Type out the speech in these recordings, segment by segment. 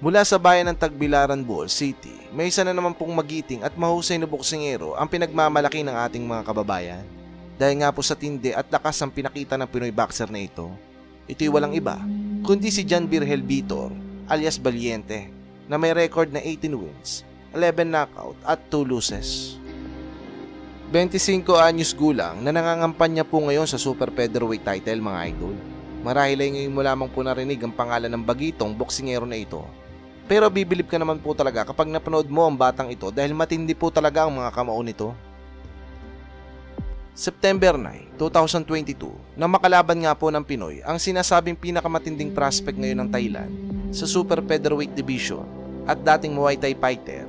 Mula sa bayan ng Tagbilaran, Bohol City, may isa na naman pong magiting at mahusay na boksingero ang pinagmamalaki ng ating mga kababayan. Dahil nga po sa tindi at lakas ang pinakita ng Pinoy boxer na ito, ito'y walang iba, kundi si John Virgel Vitor alias Valiente, na may record na 18 wins, 11 knockout at 2 losses. 25 anyos gulang na nangangampanya po ngayon sa super featherweight title mga idol. Marahil ay ngayon mo lamang po narinig ang pangalan ng bagitong boksingero na ito. Pero bibilib ka naman po talaga kapag napanood mo ang batang ito dahil matindi po talaga ang mga kamao nito. September 9, 2022, nang makalaban nga po ng Pinoy ang sinasabing pinakamatinding prospect ngayon ng Thailand sa super featherweight division at dating Muay Thai fighter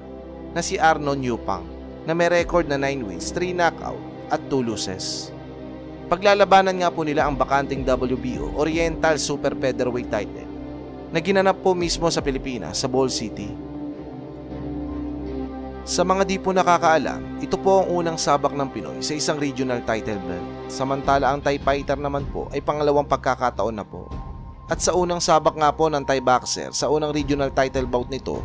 na si Arnon Yupang na may record na 9 wins, 3 knockout at 2 losses. Paglalabanan nga po nila ang bakanting WBO Oriental Super Featherweight title na ginanap po mismo sa Pilipinas sa Bohol City. Sa mga di po nakakaalam, ito po ang unang sabak ng Pinoy sa isang regional title belt, samantala ang Thai fighter naman po ay pangalawang pagkakataon na po. At sa unang sabak nga po ng Thai boxer sa unang regional title bout nito,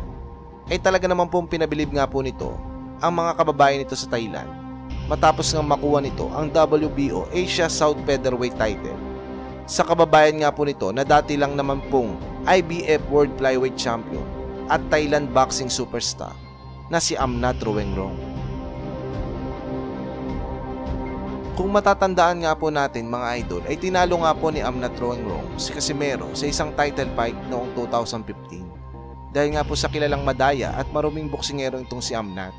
ay talaga naman pong pinabilib nga po nito ang mga kababayan nito sa Thailand matapos nga makuha nito ang WBO Asia South Featherweight title sa kababayan nga po nito na dati lang naman pong IBF World Flyweight Champion at Thailand Boxing Superstar na si Amnat Ruengrong. Kung matatandaan nga po natin mga idol ay tinalo nga po ni Amnat Ruengrong si Casimero sa isang title fight noong 2015 dahil nga po sa kilalang madaya at maruming boksingero itong si Amnat.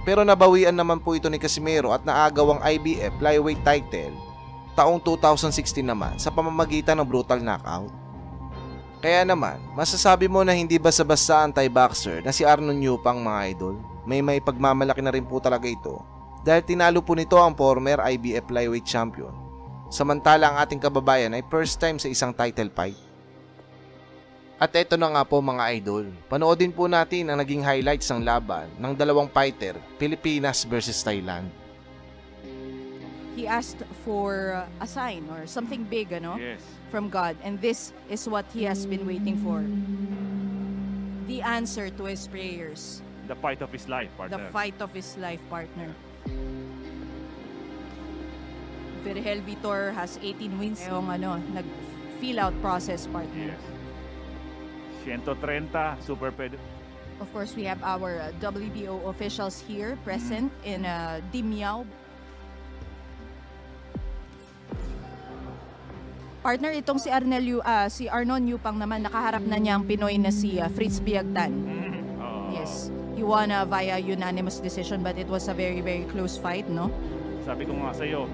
Pero nabawian naman po ito ni Casimero at naagaw ang IBF Flyweight title taong 2016 naman sa pamamagitan ng brutal knockout. Kaya naman, masasabi mo na hindi basta-basta ang Thai boxer na si Arnon Yupang mga idol. May pagmamalaki na rin po talaga ito dahil tinalo po nito ang former IBF Flyweight Champion. Samantala ang ating kababayan ay first time sa isang title fight. At eto na nga po mga idol, panoodin po natin ang naging highlights ng laban ng dalawang fighter, Pilipinas versus Thailand. He asked for a sign or something big, Yes. from God. And this is what he has been waiting for. The answer to his prayers. The fight of his life, The partner. fight of his life, partner. Virgel Vitor has 18 wins. Yung nag-fill out process, partner. Yes. 130, super ped. Of course, we have our WBO officials here present in Dimiao. Partner, itong si Arnon Yupang naman, nakaharap na niya ang Pinoy na si Fritz Biagdan. Yes. He won via unanimous decision but it was a very, very close fight, no? Sabi ko nga sa'yo,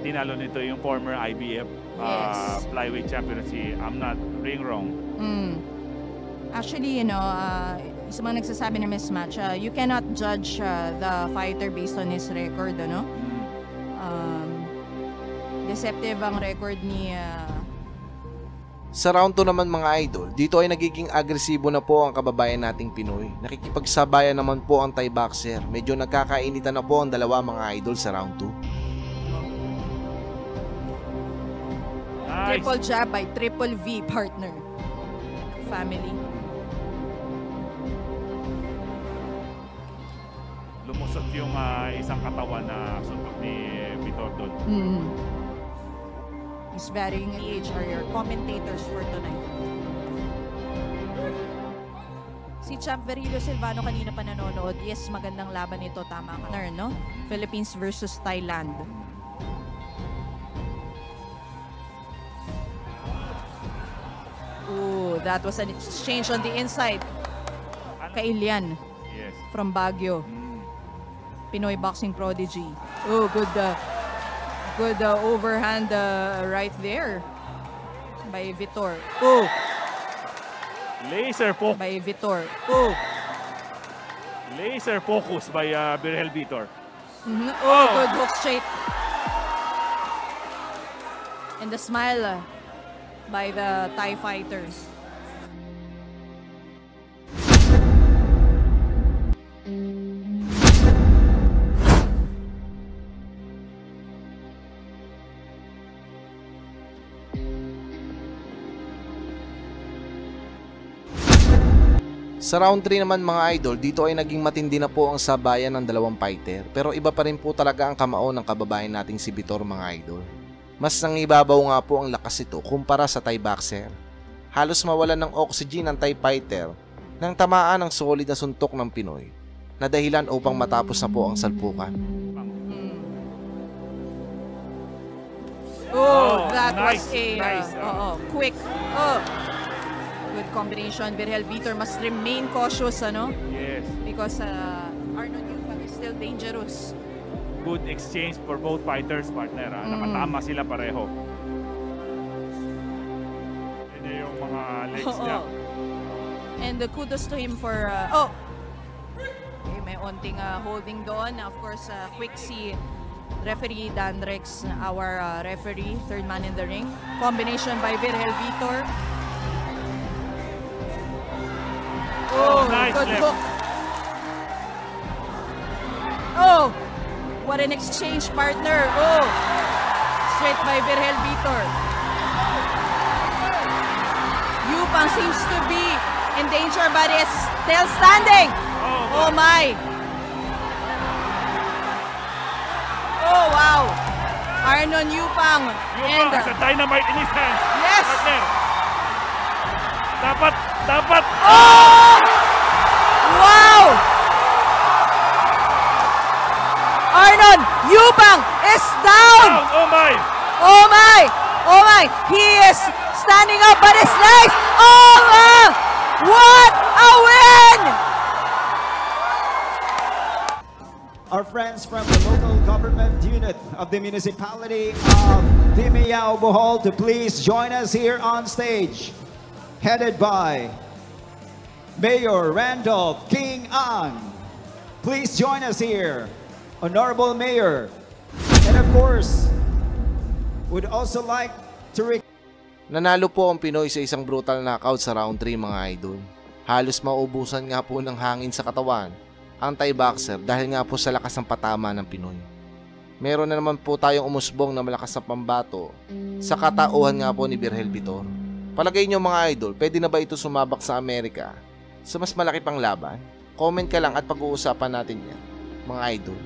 tinalo nito yung former IBF Yes. flyweight champion si Amnat Ruengrong. Actually, sa mga nagsasabi ng mismatch, you cannot judge the fighter based on his record, deceptive ang record ni... Sa round 2 naman mga idol, dito ay nagiging agresibo na po ang kababayan nating Pinoy. Nakikipagsabayan naman po ang Thai boxer. Medyo nagkakainitan na po ang dalawa mga idol sa round 2. Nice. Triple jab by Triple V, partner. Family. Lumusot yung isang katawan na suntok ni Vitor doon. He's varying age are your commentators for tonight. Si Champ Verillo Silvano kanina pa nanonood. Yes, magandang laban ito. Tama ka. No? Philippines versus Thailand. Ooh, that was an exchange on the inside. Kailian Yes. from Baguio. Pinoy boxing prodigy. Oh, good overhand right there by Vitor. Oh, Laser focus. by Vitor. Oh, Laser focus by Virgel Vitor. oh, good hook straight. And the smile by the Thai fighters. Sa round 3 naman mga idol, dito ay naging matindi na po ang sabayan ng dalawang fighter, pero iba pa rin po talaga ang kamao ng kababayan nating si Vitor mga idol. Mas nangibabaw nga po ang lakas ito kumpara sa Thai boxer. Halos mawalan ng oxygen ang Thai fighter nang tamaan ng solid na suntok ng Pinoy na dahilan upang matapos na po ang salpukan. Oh, that nice, was a nice. quick. Good combination. Virgel Vitor must remain cautious, ano? Yes. Because Arnold Yupang is still dangerous. Good exchange for both fighters, partner. Nakatama sila pareho. Yun yung mga legs niya. And kudos to him for okay, may onting holding doon. Of course, quick si referee Dan Rex, our referee, third man in the ring. Combination by Virgel Vitor. Nice good left. hook. Oh, what an exchange, partner. Oh, straight by Virgel Vitor. Yupang seems to be in danger but is still standing. Oh my. Oh wow. Arnon Yupang. Yupang has a dynamite in his hand. Yes. Partner. Dapat. Oh! Wow! Arnon Yupang is down. Oh my. Oh my! Oh my! He is standing up but his legs. Oh wow! What a win! Our friends from the local government unit of the municipality of Timiao, Bohol to please join us here on stage. Headed by Mayor Randolph King Ang. Please join us here, Honorable Mayor. And of course, would also like to Nanalo po ang Pinoy sa isang brutal knockout sa round 3 mga idol. Halos maubusan nga po ng hangin sa katawan ang Thai boxer dahil nga po sa lakas ng patama ng Pinoy. Meron na naman po tayong umusbong na malakas na pambato sa katauhan nga po ni Virgel Vitor. Palagay nyo mga idol, pwede na ba ito sumabak sa Amerika sa mas malaki pang laban? Comment ka lang at pag-uusapan natin yan mga idol.